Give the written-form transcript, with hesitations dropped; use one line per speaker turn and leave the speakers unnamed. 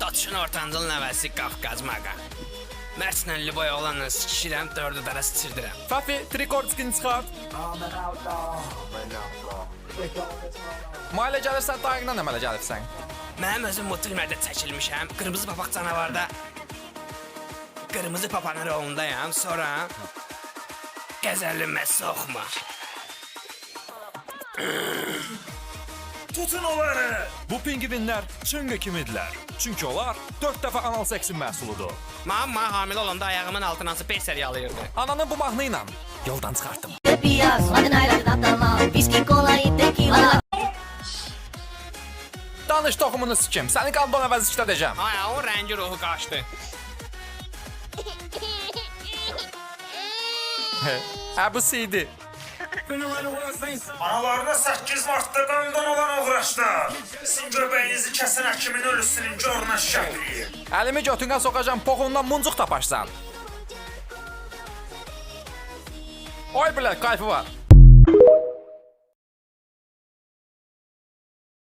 Dotçun ortancıl nəvəsi Qafqaz maqa. Mərslə Liboy oğlanla sikişirəm, 4-ü dara sıçırdıram.
Fafi, trikordskini çıxart. Mailə gəlirsən, dayıqla əmələ gəlirsən.
Mənim özüm multfilmlərdə çəkilmişəm. Qırmızı papaq canavarda qırmızı papanın rolundayam. Sonra qəzəlimə soxma.
Tutun onları! Bu pingvinlər çınqı kimidirlər. Çünki onlar 4 dəfə anal seksin məhsuludur.
Mamma hamilə olanda ayağımın altına peser yalayırdı.
Ananın bu mahnı ilə yoldan çıxartdım. Danış toxumunu sikim. Səni qandon əvəzi işlədəcəm.
Ay, o rəngi ruhu qaçdı.
Hə, bu CD.
Analarına 8 Mart'da qandan olan uğraşlar. Sizin göbəyinizi kəsən həkimin ölüsünün görünə şəkli.
Əlimi götünə sokacam, poxundan muncuq tapaşsan. Oy bilə, qayfı var.